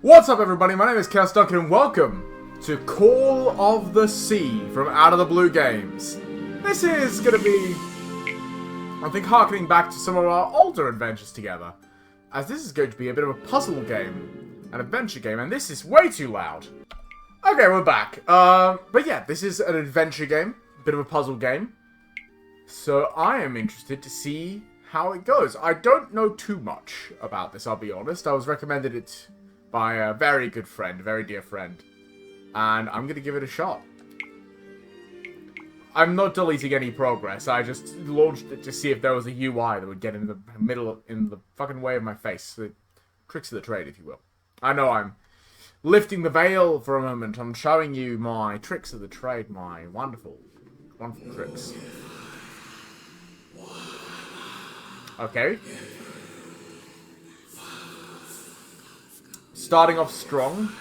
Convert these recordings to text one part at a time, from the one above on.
What's up, everybody? My name is Chaos Duncan, and welcome to Call of the Sea from Out of the Blue Games. This is going to be, I think, harkening back to some of our older adventures together, as this is going to be a bit of a puzzle game, an adventure game, and this is way too loud. Okay, we're back. But yeah, this is an adventure game, a bit of a puzzle game, so I am interested to see how it goes. I don't know too much about this, I'll be honest. I was recommended it by a very good friend, a very dear friend. And I'm going to give it a shot. I'm not deleting any progress. I just launched it to see if there was a UI that would get in the middle, in the fucking way of my face. The tricks of the trade, if you will. I know I'm lifting the veil for a moment. I'm showing you my tricks of the trade, my wonderful, wonderful tricks. Okay. Starting off strong.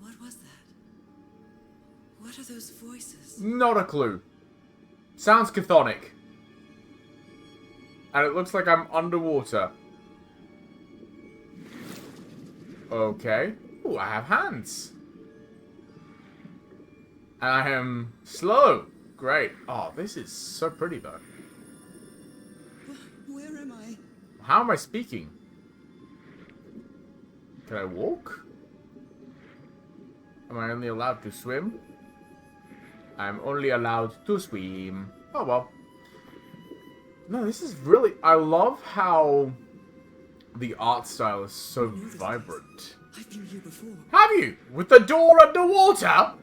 What was that? What are those voices? Not a clue. Sounds chthonic. And it looks like I'm underwater. Okay. Ooh, I have hands. And I am slow. Great. Oh, this is so pretty, though. Where am I? How am I speaking? Can I walk? Am I only allowed to swim? I'm only allowed to swim. Oh, well. No, this is really... I love how the art style is so vibrant. I've been here before. Have you? With the door underwater?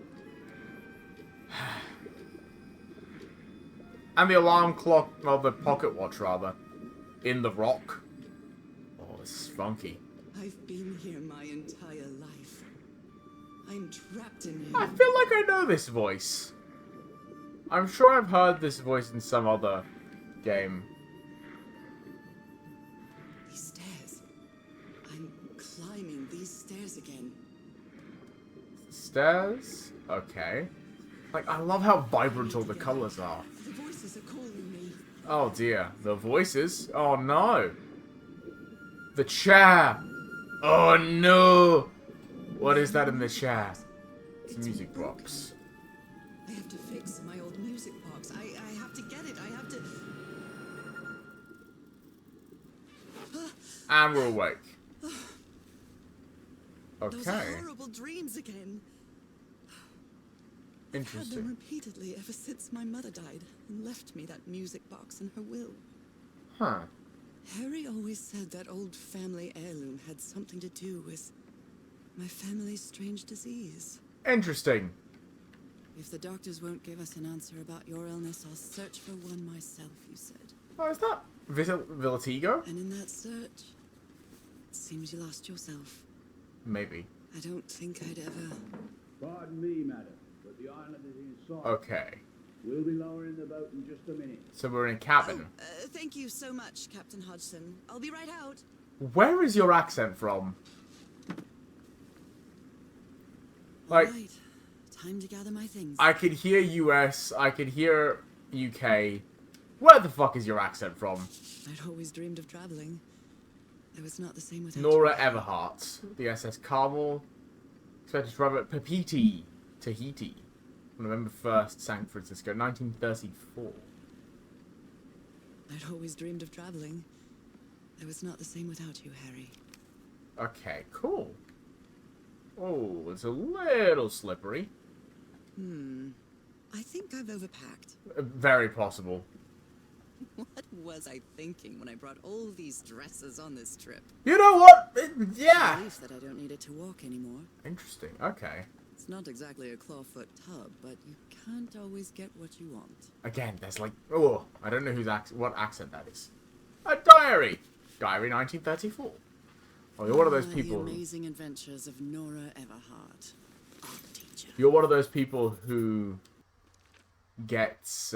And the alarm clock, well, the pocket watch, rather, in the rock. Oh, this is funky. I've been here my entire life. I'm trapped in I here. feel like I know this voice. I'm sure I've heard this voice in some other game. These stairs. I'm climbing these stairs again. Stairs? Okay. Like, I love how vibrant all the colors are. The voices are calling me. Oh dear, the voices? Oh no! The chair! Oh no! What is that in the chair? It's a music box. I have to fix my old music box. I have to get it. I have to... And we're awake. Those are Okay. horrible dreams again. I've had them Interesting. repeatedly ever since my mother died and left me that music box in her will. Huh. Harry always said that old family heirloom had something to do with my family's strange disease. Interesting. If the doctors won't give us an answer about your illness, I'll search for one myself, you said. Oh, is that Vilatigo? And in that search, it seems you lost yourself. Maybe. I don't think I'd ever... Pardon me, madam, but the island is in sight. Okay. We'll be lowering the boat in just a minute. So we're in a cabin. Thank you so much, Captain Hodgson. I'll be right out. Where is your accent from? Like, All right. Time to gather my things. I could hear US, I could hear UK. Where the fuck is your accent from? I'd always dreamed of traveling. It was not the same without Nora you. Everhart, the SS Carmel, expected to arrive at Papeete, Tahiti, on November 1st, San Francisco, 1934. I'd always dreamed of traveling. It was not the same without you, Harry. Okay, cool. Oh, it's a little slippery. I think I've overpacked. Very possible. What was I thinking when I brought all these dresses on this trip? You know what? Yeah. Relief that I don't need it to walk anymore. Interesting. Okay. It's not exactly a clawfoot tub, but you can't always get what you want. Again, there's like, oh, I don't know what accent that is. A diary. Diary 1934. Oh, you're one of those people. The amazing adventures of Nora Everhart, art teacher. You're one of those people who gets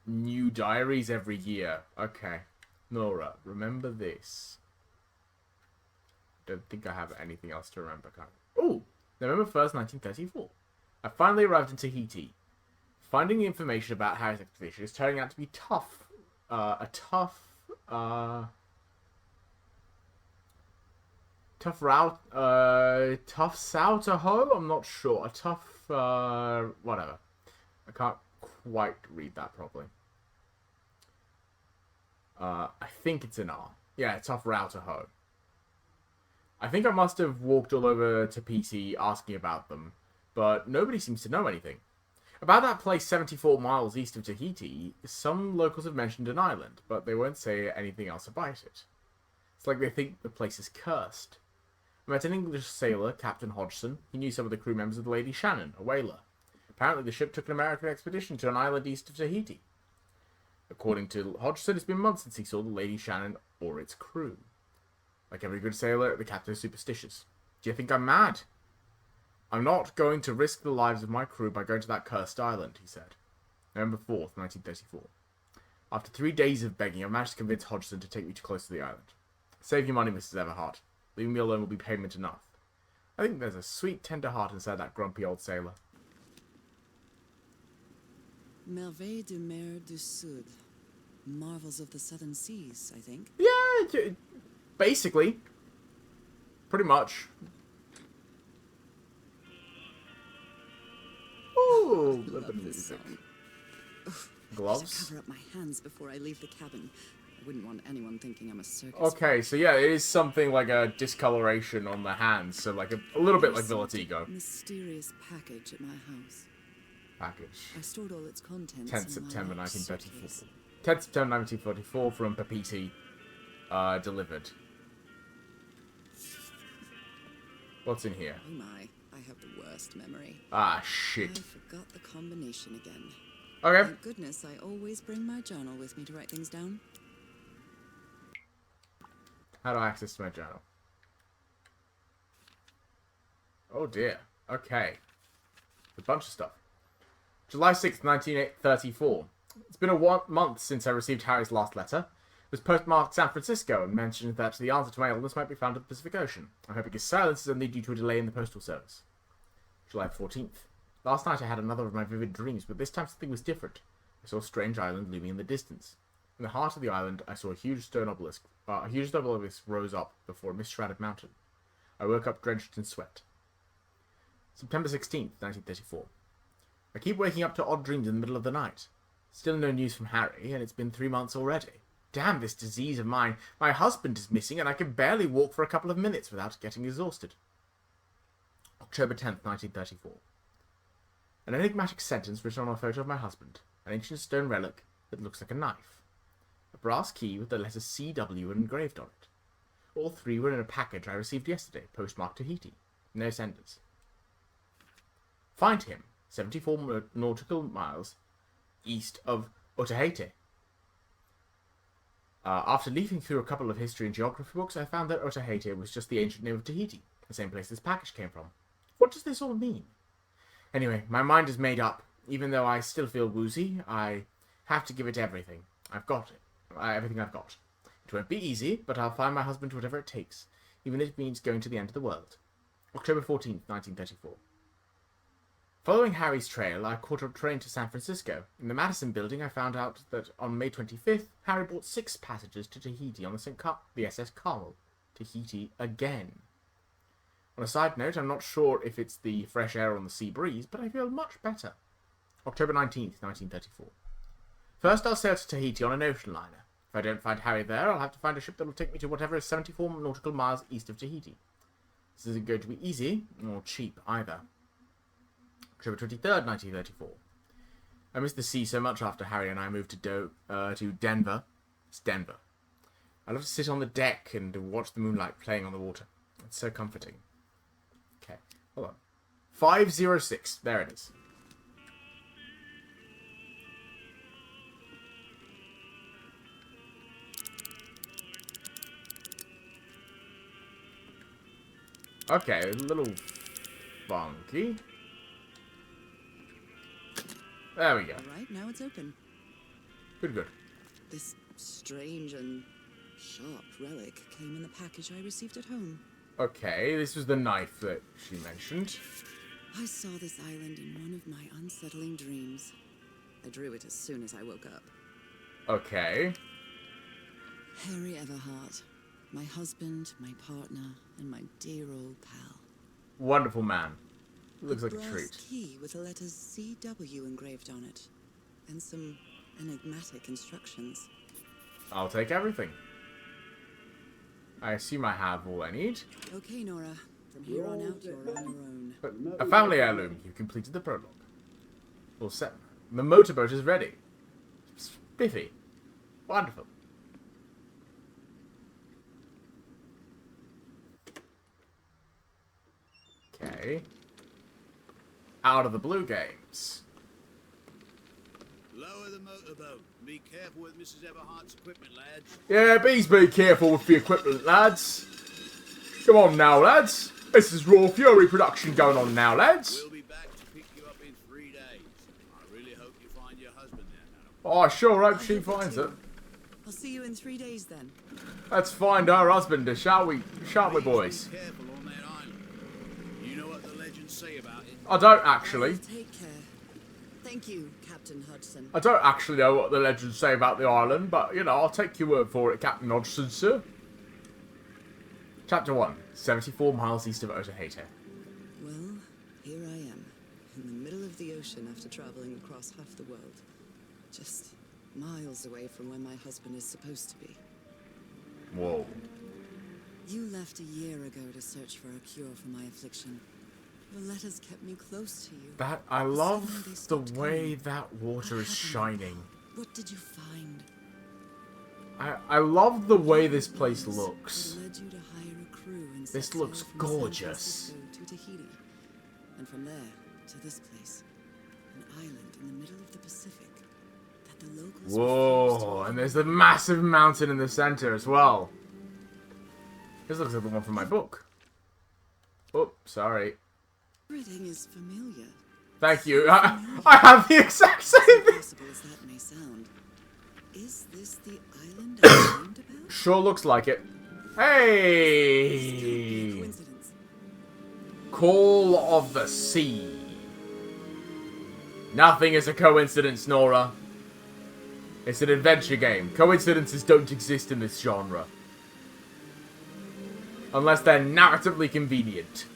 new diaries every year. Okay. Nora, remember this. Don't think I have anything else to remember. Oh, November 1st, 1934. I finally arrived in Tahiti. Finding the information about Harry's expedition is turning out to be tough. Tough route, tough sow to hoe? I'm not sure. A tough, whatever. I can't quite read that properly. I think it's an R. Yeah, tough route to hoe. I think I must have walked all over to PC asking about them, but nobody seems to know anything. About that place 74 miles east of Tahiti, some locals have mentioned an island, but they won't say anything else about it. It's like they think the place is cursed. I met an English sailor, Captain Hodgson. He knew some of the crew members of the Lady Shannon, a whaler. Apparently the ship took an American expedition to an island east of Tahiti. According to Hodgson, it's been months since he saw the Lady Shannon or its crew. Like every good sailor, the captain is superstitious. Do you think I'm mad? I'm not going to risk the lives of my crew by going to that cursed island, he said. November 4th, 1934. After 3 days of begging, I managed to convince Hodgson to take me too close to the island. Save your money, Mrs. Everhart. Leaving me alone will be payment enough. I think there's a sweet, tender heart inside that grumpy old sailor. Merveilles de Mer du Sud. Marvels of the Southern Seas, I think. Yeah, basically. Pretty much. Ooh, a little bit of music. Gloves? Cover up my hands before I leave the cabin. I wouldn't want anyone thinking I'm a circus. Okay, so yeah, it is something like a discoloration on the hands, so like a little bit like Villatigo. Mysterious package at my house. Package. I stored all its contents 10th in September my 1934. suitcase. 10th September 1944 from Papiti. Delivered. What's in here? Oh my, I have the worst memory. Ah, shit. I forgot the combination again. Okay. Thank goodness I always bring my journal with me to write things down. How do I access my journal? Oh dear. Okay. A bunch of stuff. July 6th, 1934. It's been a month since I received Harry's last letter. It was postmarked San Francisco and mentioned that the answer to my illness might be found at the Pacific Ocean. I'm hoping his silence is only due to a delay in the postal service. July 14th. Last night I had another of my vivid dreams, but this time something was different. I saw a strange island looming in the distance. In the heart of the island, I saw a huge stone obelisk. A huge stone obelisk rose up before a mist-shrouded mountain. I woke up drenched in sweat. September 16th, 1934. I keep waking up to odd dreams in the middle of the night. Still no news from Harry, and it's been 3 months already. Damn this disease of mine. My husband is missing, and I can barely walk for a couple of minutes without getting exhausted. October 10th, 1934. An enigmatic sentence written on a photo of my husband. An ancient stone relic that looks like a knife. A brass key with the letter CW engraved on it. All 3 were in a package I received yesterday, postmarked Tahiti. No senders. Find him, 74 nautical miles east of Otaheite. After leafing through a couple of history and geography books, I found that Otaheite was just the ancient name of Tahiti, the same place this package came from. What does this all mean? Anyway, my mind is made up. Even though I still feel woozy, I have to give it everything. I've got it. Everything I've got. It won't be easy, but I'll find my husband whatever it takes, even if it means going to the end of the world. October 14th, 1934. Following Harry's trail, I caught a train to San Francisco. In the Madison building, I found out that on May 25th, Harry bought 6 passengers to Tahiti on the SS Carmel. Tahiti again. On a side note, I'm not sure if it's the fresh air on the sea breeze, but I feel much better. October 19th, 1934. First, I'll sail to Tahiti on an ocean liner. If I don't find Harry there, I'll have to find a ship that will take me to whatever is 74 nautical miles east of Tahiti. This isn't going to be easy, or cheap either. October 23rd, 1934. I missed the sea so much after Harry and I moved to Denver. It's Denver. I love to sit on the deck and watch the moonlight playing on the water. It's so comforting. Okay, hold on. 506. There it is. Okay, a little funky. There we go. All right, now it's open. Good, good. This strange and sharp relic came in the package I received at home. Okay, this was the knife that she mentioned. I saw this island in one of my unsettling dreams. I drew it as soon as I woke up. Okay. Harry Everhart. My husband, my partner, and my dear old pal. Wonderful man. Looks like a brass treat. key with the letters CW engraved on it. And some enigmatic instructions. I'll take everything. I assume I have all I need. Okay, Nora. From here on out, you're on your own. A family heirloom. You completed the prologue. All set. The motorboat is ready. Spiffy. Wonderful. Okay. Out of the Blue Games. Lower the motorboat. Be careful with Mrs. Everhart's equipment, lads. Yeah, please be careful with the equipment, lads. Come on now, lads. This is Raw Fury production going on now, lads. We'll be back to pick you up in 3 days. I really hope you find your husband there, madam. Oh, I sure hope she finds it. I'll see you in 3 days then. Let's find her husband, shall we? Shan't we, boys? Be careful on that island. You know what the legends say about it. I don't actually. Take care. Thank you, Captain Hudson. I don't actually know what the legends say about the island, but, you know, I'll take your word for it, Captain Hodgson, sir. Chapter 1. 74 miles east of Otaheite. Well, here I am, in the middle of the ocean after traveling across half the world. Just miles away from where my husband is supposed to be. Whoa. You left a year ago to search for a cure for my affliction. Your letters kept me close to you. That, I Suddenly love they the stopped way coming. that water is What happened? shining. What did you find? I love the way this place I looks. led you to hire a crew and This set sail looks from San gorgeous. Francisco to Tahiti, and from there to this place, an island in the middle of the Pacific that the locals refused to Whoa, and there's the massive mountain in the center as well. This looks like the one from my book. Oh, sorry. Everything is familiar. Thank you. I have the exact same thing. Impossible as that may sound. Is this the island I dreamed about? Sure looks like it. This can't be a Hey! coincidence. Call of the Sea. Nothing is a coincidence, Nora. It's an adventure game. Coincidences don't exist in this genre. Unless they're narratively convenient.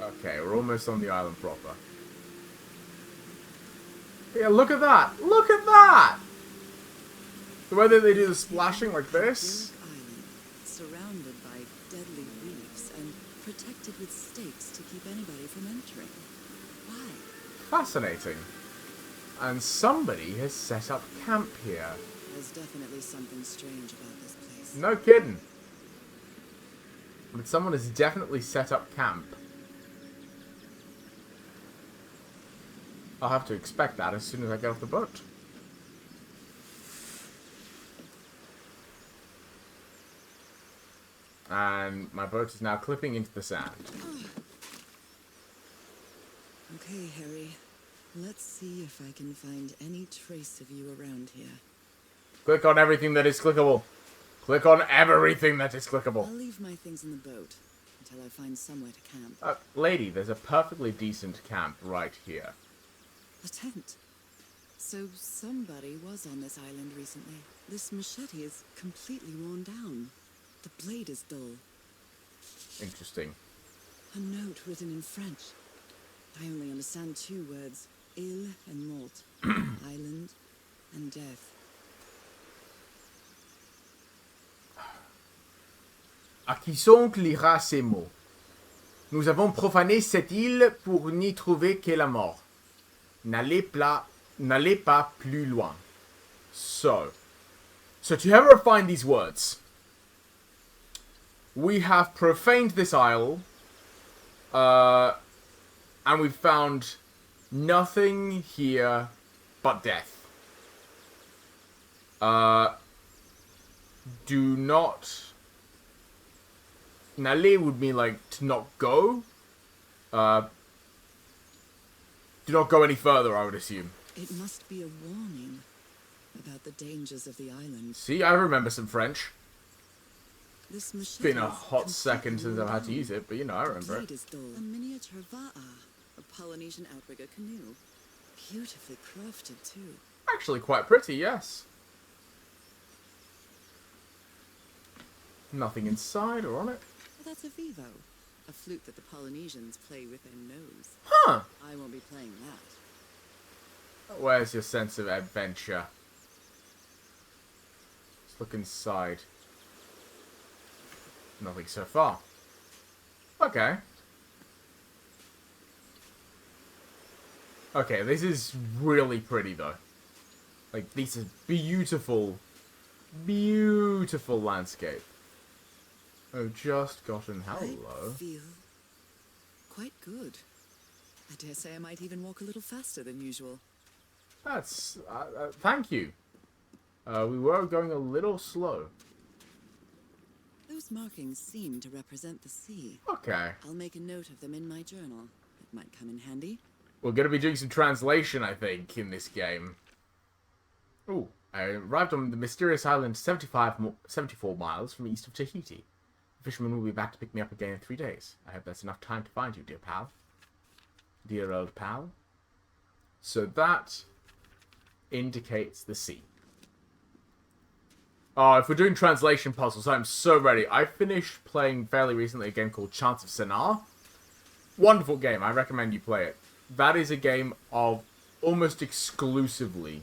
Okay, we're almost on the island proper. Yeah, look at that! Look at that! The way that they do the splashing like this. Idyllic island, surrounded by deadly reefs and protected with stakes to keep anybody from entering. Why? Fascinating. And somebody has set up camp here. There's definitely something strange about this place. No kidding. But someone has definitely set up camp. I'll have to expect that as soon as I get off the boat. And my boat is now clipping into the sand. Okay, Harry. Let's see if I can find any trace of you around here. Click on everything that is clickable. Click on everything that is clickable. I'll leave my things in the boat until I find somewhere to camp. Lady, there's a perfectly decent camp right here. A tent. So somebody was on this island recently. This machete is completely worn down. The blade is dull. Interesting. A note written in French. I only understand 2 words. Île and mort. Island and death. À quiconque lira ces mots. Nous avons profané cette île pour n'y trouver que la mort. N'allez pas plus loin. So to whoever find these words, we have profaned this isle, and we've found nothing here but death. Do not... N'aller would mean, like, to not go. Do not go any further, I would assume. It must be a warning about the dangers of the island. See, I remember some French. This It's been a machete is hot second since completely I've had to wrong. use it, but you know, I remember Blade it. is dull. A miniature va'a, a Polynesian outrigger canoe. Beautifully crafted too. Actually quite pretty, yes. Nothing inside or on it. Well, that's a vivo, a flute that the Polynesians play with their nose. Huh. I won't be playing that. Where's your sense of adventure? Let's look inside. Nothing so far. Okay. Okay, this is really pretty though. Like, this is beautiful, beautiful landscape. Oh, just gotten hello. I feel quite good. I dare say I might even walk a little faster than usual. That's, thank you. We were going a little slow. Those markings seem to represent the sea. Okay. I'll make a note of them in my journal. It might come in handy. We're going to be doing some translation, I think, in this game. Ooh, I arrived on the mysterious island 74 miles from east of Tahiti. The fisherman will be back to pick me up again in 3 days. I hope that's enough time to find you, dear pal. Dear old pal. So that indicates the sea. Oh, if we're doing translation puzzles, I'm so ready. I finished playing fairly recently a game called Chants of Sennaar. Wonderful game. I recommend you play it. That is a game of almost exclusively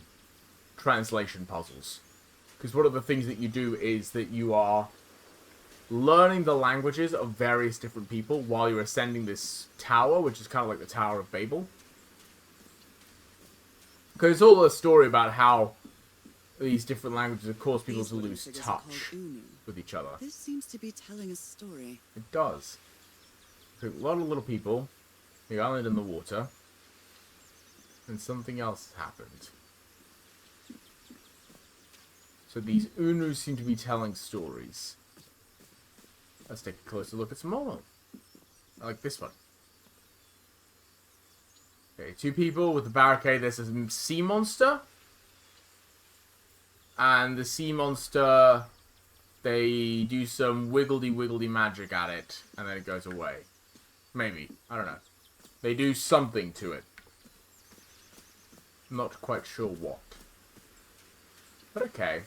translation puzzles. Because one of the things that you do is that you are learning the languages of various different people while you're ascending this tower, which is kind of like the Tower of Babel. Because it's all a story about how these different languages have caused people to lose touch with each other. This seems to be telling a story. It does. So a lot of little people, the island in the water, and something else happened. So these Unus seem to be telling stories. Let's take a closer look at some more. I like this one. Okay, 2 people with the barricade. There's a sea monster. And the sea monster, they do some wiggly magic at it, and then it goes away. Maybe. I don't know. They do something to it. Not quite sure what. But okay.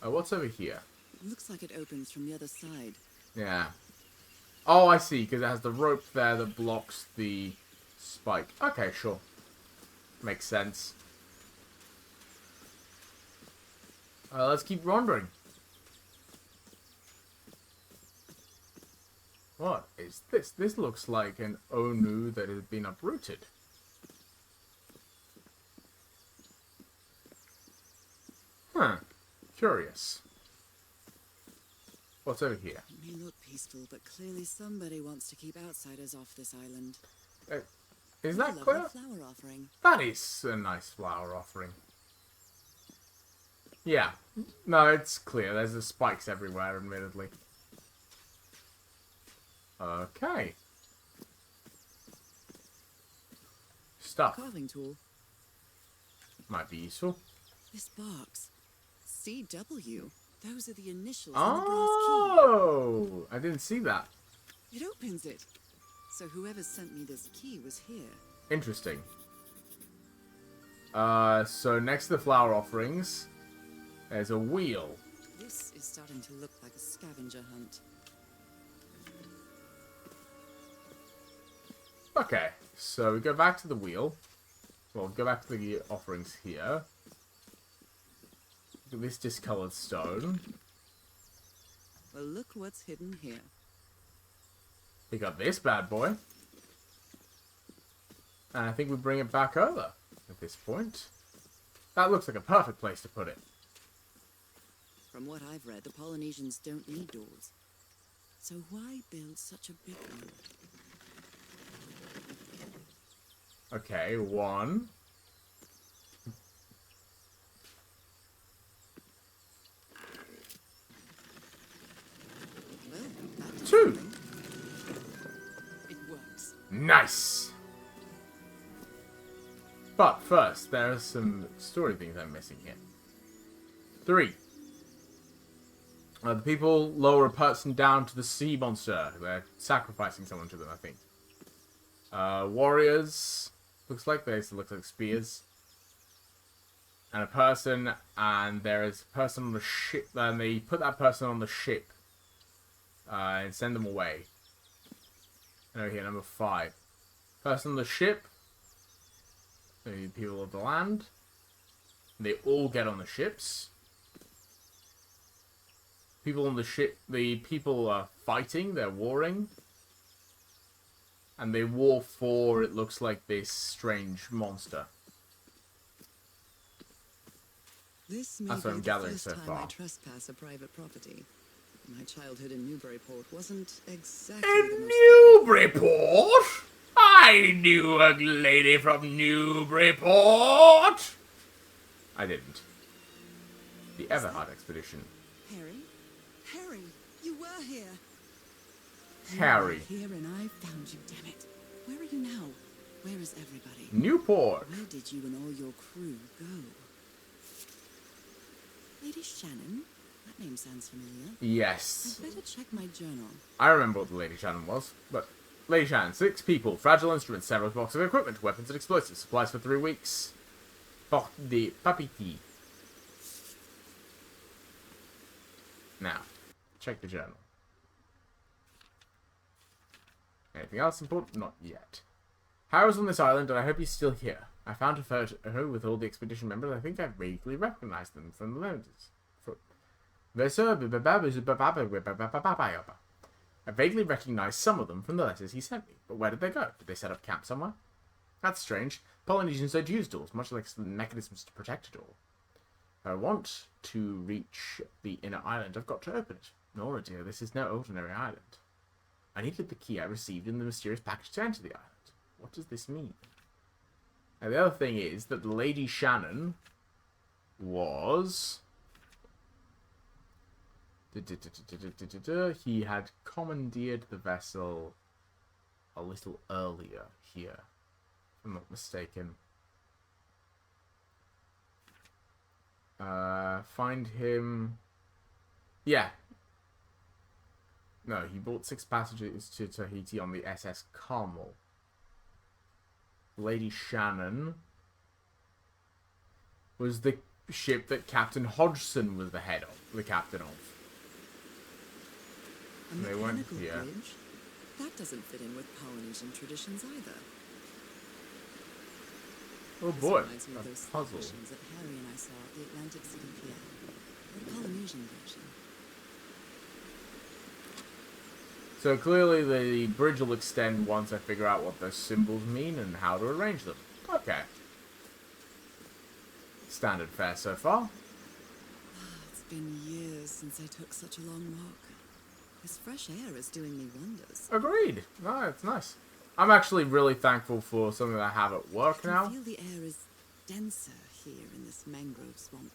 What's over here? Looks like it opens from the other side. Yeah. Oh, I see, because it has the rope there that blocks the spike. Okay, sure. Makes sense. Let's keep wandering. What is this? This looks like an Onu that has been uprooted. Huh. Curious. What's over here? It may look peaceful, but clearly somebody wants to keep outsiders off this island. Is What a that lovely clear? flower offering. That is a nice flower offering. Yeah. No, it's clear. There's the spikes everywhere, admittedly. Okay. Stuff. Carving tool. Might be useful. This box. CW. Those are the initials on the brass Oh! I didn't see that. key. It opens it. So whoever sent me this key was here. Interesting. So next to the flower offerings, there's a wheel. This is starting to look like a scavenger hunt. Okay, so we go back to the wheel. Well, go back to the offerings here. Look at this discolored stone. Well, look what's hidden here. We got this bad boy. And I think we bring it back over at this point. That looks like a perfect place to put it. From what I've read, the Polynesians don't need doors. So why build such a big one? Okay, 1. Well, that does 2. something. It works. Nice! But first, there are some story things I'm missing here. 3. The people lower a person down to the sea monster. They're sacrificing someone to them, I think. Warriors. Looks like they look like spears. And a person, and there is a person on the ship. Then they put that person on the ship. And send them away. And over here, number 5. Person on the ship. The people of the land. They all get on the ships. People on the ship, the people are fighting, they're warring. And they war for, it looks like, this strange monster. This may That's be what I'm the gathering first so time far. I trespass a private property. My childhood in Newburyport wasn't exactly In the most... Newburyport? I knew a lady from Newburyport. I didn't. The Everhard expedition. Harry? Harry, you were here. Harry. You were here and I found you, damn it. Where are you now? Where is everybody? Newport. Where did you and all your crew go? Lady Shannon? That name sounds familiar. Yes. I'd better check my journal. I remember what the Lady Shannon was, but... Lady Shannon, 6 people, fragile instruments, several boxes of equipment, weapons and explosives, supplies for 3 weeks. Porte de Papiti. Now, check the journal. Anything else important? Not yet. Harry's on this island, and I hope he's still here. I found a photo with all the expedition members. I think I vaguely recognized them from the letters. I vaguely recognized some of them from the letters he sent me. But where did they go? Did they set up camp somewhere? That's strange. Polynesians don't use doors, much like mechanisms to protect a door. If I want to reach the inner island, I've got to open it. Nora, dear, this is no ordinary island. I needed the key I received in the mysterious package to enter the island. What does this mean? Now, the other thing is that Lady Shannon was... He had commandeered the vessel a little earlier here, if I'm not mistaken. Find him... Yeah. No, he brought 6 passengers to Tahiti on the SS Carmel. Lady Shannon was the ship that Captain Hodgson was the captain of. A They weren't mechanical here. bridge? That doesn't fit in with Polynesian traditions either. Oh This boy, reminds me of a those puzzle. visions that Harry and I saw at the Atlantic City Pier. The Polynesian version. So clearly the bridge will extend once I figure out what those symbols mean and how to arrange them. Okay. Standard fare so far. It's been years since I took such a long walk. This fresh air is doing me wonders. Agreed. No, it's nice. I'm actually really thankful for something that I have at work I can now. feel the air is denser here in this mangrove swamp.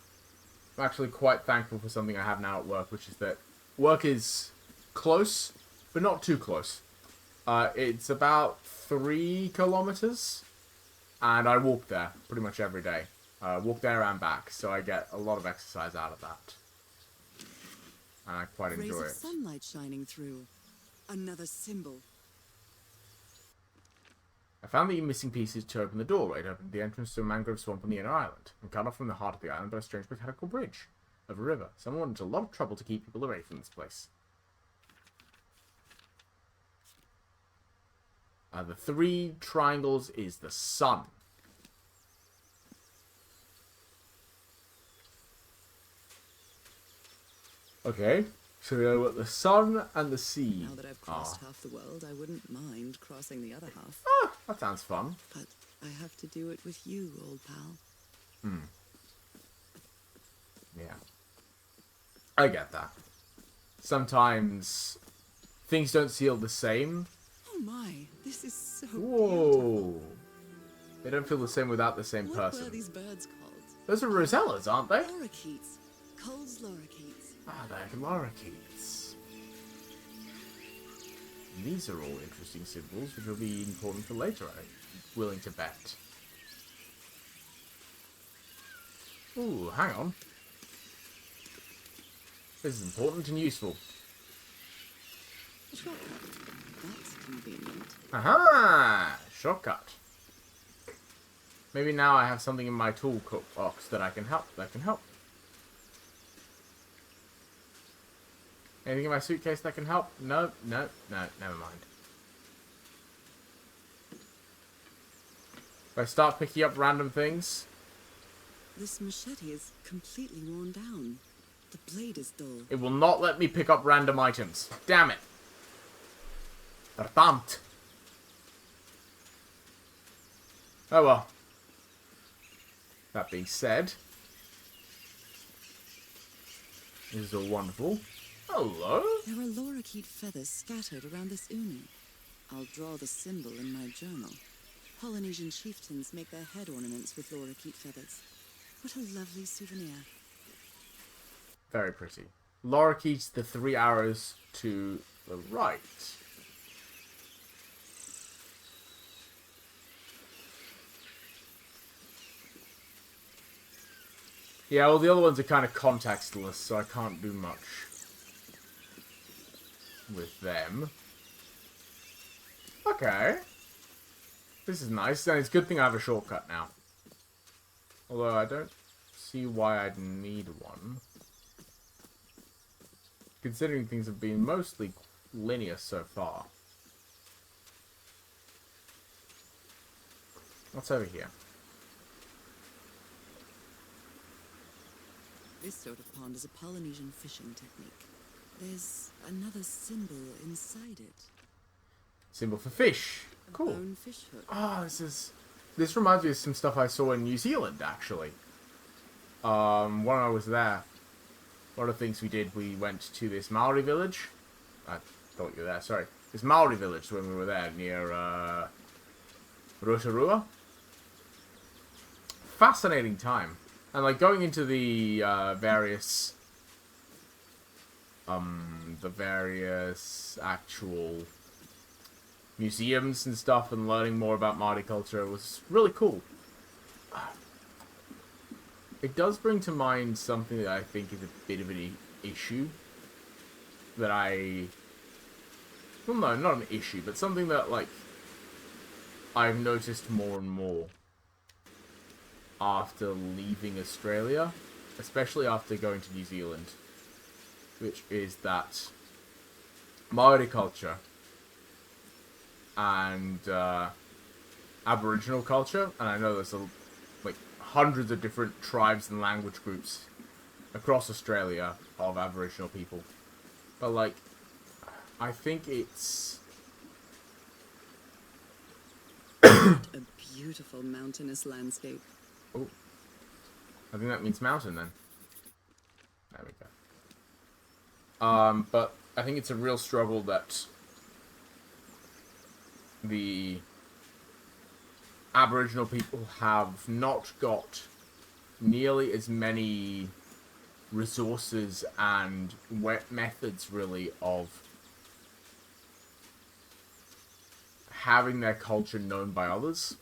I'm actually quite thankful for something I have now at work, which is that work is close, but not too close. It's about 3 kilometers, and I walk there pretty much every day. Walk there and back, so I get a lot of exercise out of that. And I quite enjoy Rays it. of sunlight shining through. Another symbol. I found the missing pieces to open the door. It opened the entrance to a mangrove swamp on the inner island, and cut off from the heart of the island by a strange mechanical bridge of a river. Someone went to a lot of trouble to keep people away from this place. The 3 triangles is the sun. Okay, so we know what the sun and the sea Now that I've are. crossed half the world, I wouldn't mind crossing the other half. Ah, that sounds fun. But I have to do it with you, old pal. Yeah. I get that. Sometimes things don't feel the same. Oh my, this is so beautiful. Whoa. They don't feel the same without the same What were person. these birds called? Those are rosellas, aren't they? Lorikeets. Cole's lorikeets. Ah, they're lorikeets. These are all interesting symbols, which will be important for later, I'm willing to bet. Ooh, hang on. This is important and useful. Shortcut. That's convenient. Aha! Shortcut. Maybe now I have something in my toolbox that can help. Anything in my suitcase that can help? No, never mind. If I start picking up random things, This machete is completely worn down. The blade is dull. it will not let me pick up random items. Damn it. Verdammt. Oh well. That being said, this is all wonderful. Hello? There are lorikeet feathers scattered around this uni. I'll draw the symbol in my journal. Polynesian chieftains make their head ornaments with lorikeet feathers. What a lovely souvenir. Very pretty. Lorikeet, the 3 arrows to the right. Yeah, well, the other ones are kind of contextless, so I can't do much with them. Okay. This is nice, and it's a good thing I have a shortcut now. Although I don't see why I'd need one. Considering things have been mostly linear so far. What's over here? This sort of pond is a Polynesian fishing technique. There's another symbol inside it. Symbol for fish. A Cool. bone fish hook. Ah, this reminds me of some stuff I saw in New Zealand, actually. When I was there, one of the things we did, we went to this Maori village. I thought you were there, sorry. This Maori village when we were there, near, Rotorua. Fascinating time. And, like, going into the, various actual museums and stuff and learning more about Maori culture was really cool. It does bring to mind something that I think is a bit of an issue. That well, no, not an issue, but something that, like, I've noticed more and more after leaving Australia, especially after going to New Zealand, which is that Maori culture and Aboriginal culture, and I know there's like hundreds of different tribes and language groups across Australia of Aboriginal people, but like I think it's A beautiful mountainous landscape. oh, I think that means mountain then. There we go. But I think it's a real struggle that the Aboriginal people have not got nearly as many resources and methods, really, of having their culture known by others.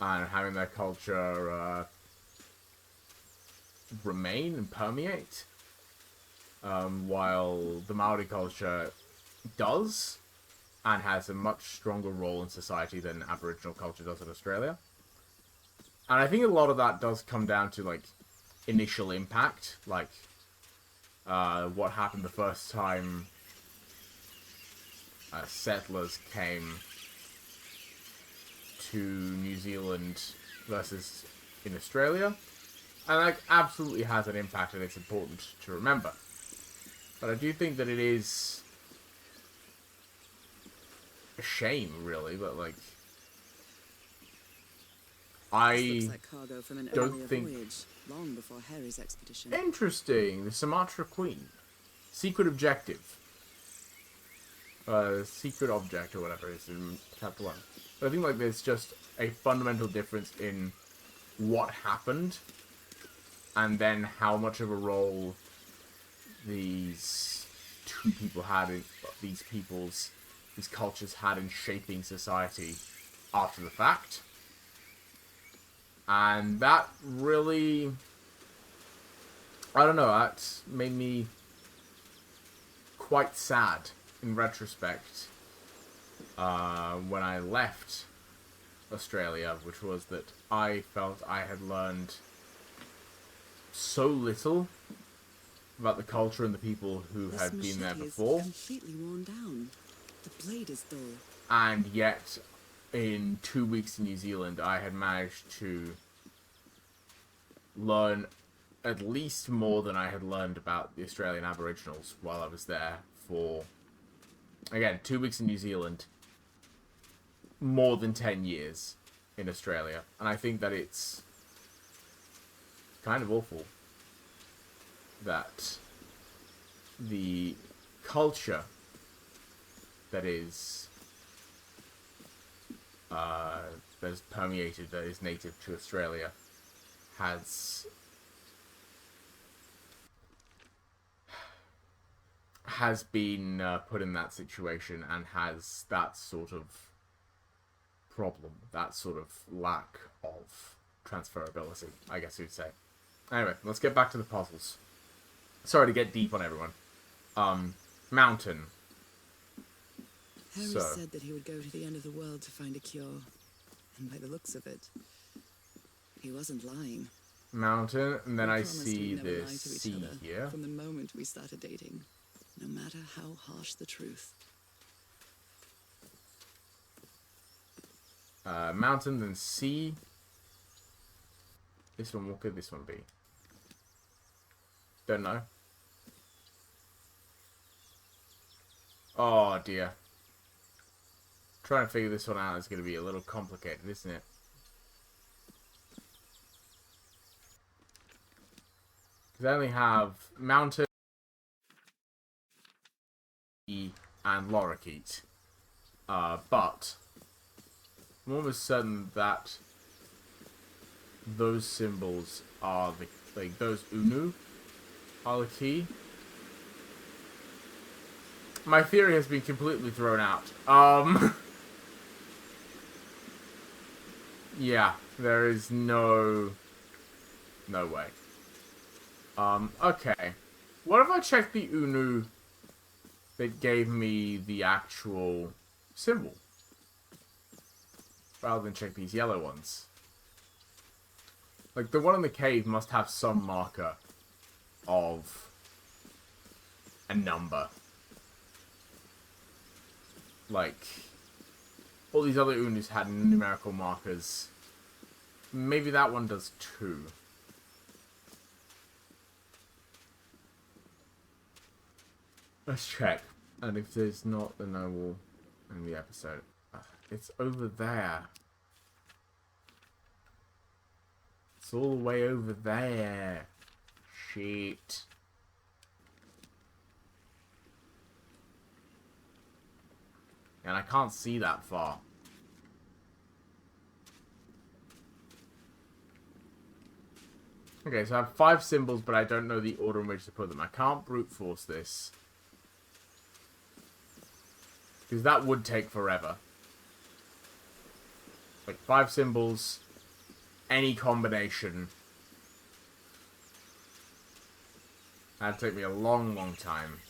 And having their culture remain and permeate. While the Maori culture does, and has a much stronger role in society than Aboriginal culture does in Australia. And I think a lot of that does come down to, like, initial impact. Like, what happened the first time settlers came to New Zealand versus in Australia. And that absolutely has an impact, and it's important to remember. But I do think that it is a shame, really, but, like, This looks like cargo from an don't earlier think- voyage, long before Harry's expedition. Interesting. The Sumatra Queen. Secret objective. Secret object or whatever it is in chapter 1. But I think, like, there's just a fundamental difference in what happened and then how much of a role these two people had in these cultures had in shaping society after the fact. And that really I don't know, that made me quite sad in retrospect when I left Australia, which was that I felt I had learned so little about the culture and the people who This had been there machete is before, completely worn down. The blade is dull. and yet in 2 weeks in New Zealand I had managed to learn at least more than I had learned about the Australian Aboriginals while I was there for, again, 2 weeks in New Zealand, more than 10 years in Australia. And I think that it's kind of awful that the culture that is permeated, that is native to Australia, has been put in that situation and has that sort of problem, that sort of lack of transferability, I guess you'd say. Anyway, let's get back to the puzzles. Sorry to get deep on everyone. Mountain. Harry said that he would go to the end of the world to find a cure. And by the looks of it, he wasn't lying. Mountain, and then We I promised see we'd never lie this to each sea other here. from the moment we started dating, no matter how harsh the truth. Mountain, then sea. This one, what could this one be? Don't know. Oh dear. Trying to figure this one out is going to be a little complicated, isn't it? Because I only have Mountain and Lorikeet. But I'm almost certain that those symbols are the, like, those Unu are the key. My theory has been completely thrown out. Yeah, there is no way. Okay. What if I check the Unu that gave me the actual symbol, rather than check these yellow ones? Like, the one in the cave must have some marker of a number. Like, all these other Unus had numerical markers. Maybe that one does too. Let's check. And if there's not, then I will end the episode. It's over there. It's all the way over there. Shit. And I can't see that far. Okay, so I have 5 symbols, but I don't know the order in which to put them. I can't brute force this, because that would take forever. Like, 5 symbols, any combination. That'd take me a long, long time.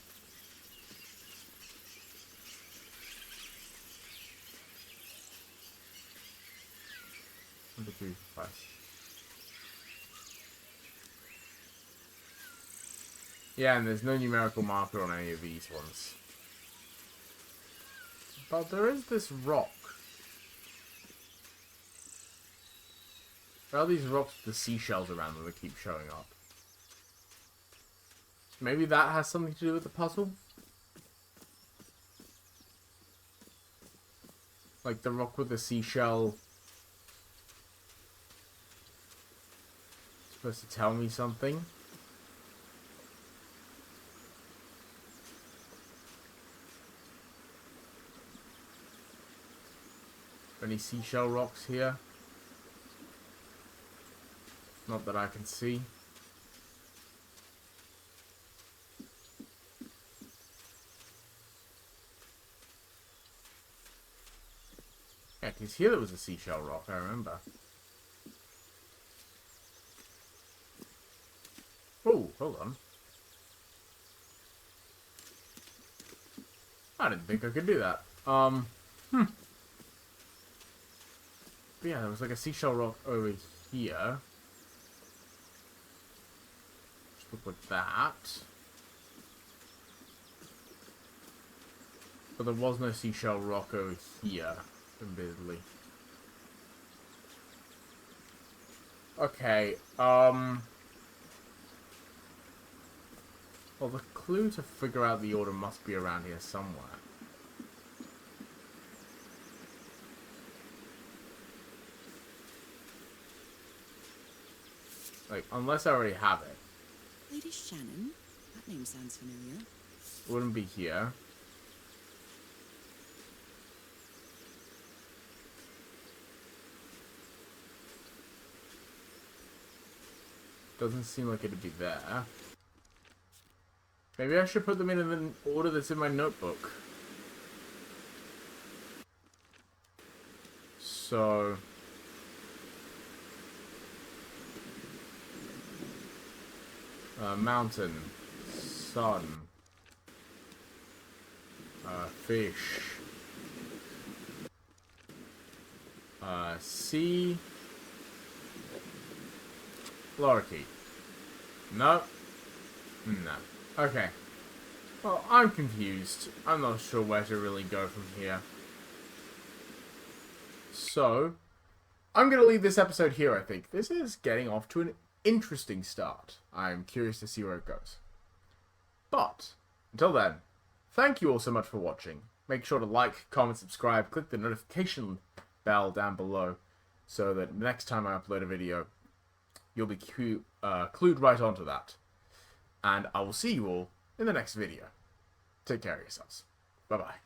Yeah, and there's no numerical marker on any of these ones. But there is this rock. There are these rocks with the seashells around them that keep showing up. Maybe that has something to do with the puzzle? Like the rock with the seashell supposed to tell me something? Any seashell rocks here? Not that I can see. Yeah, because here there was a seashell rock, I remember. Oh! hold on. I didn't think I could do that. But yeah, there was like a seashell rock over here. Just look like that. But there was no seashell rock over here, admittedly. Okay, well, the clue to figure out the order must be around here somewhere. Like, unless I already have it. Lady Shannon? That name sounds familiar. It wouldn't be here. Doesn't seem like it'd be there. Maybe I should put them in the order that's in my notebook. So... mountain. Sun. Fish. Sea. Lorikeet. No. No. Okay. Well, I'm confused. I'm not sure where to really go from here. So, I'm going to leave this episode here, I think. This is getting off to an interesting start. I'm curious to see where it goes. But, until then, thank you all so much for watching. Make sure to like, comment, subscribe, click the notification bell down below so that next time I upload a video, you'll be clued right onto that. And I will see you all in the next video. Take care of yourselves. Bye-bye.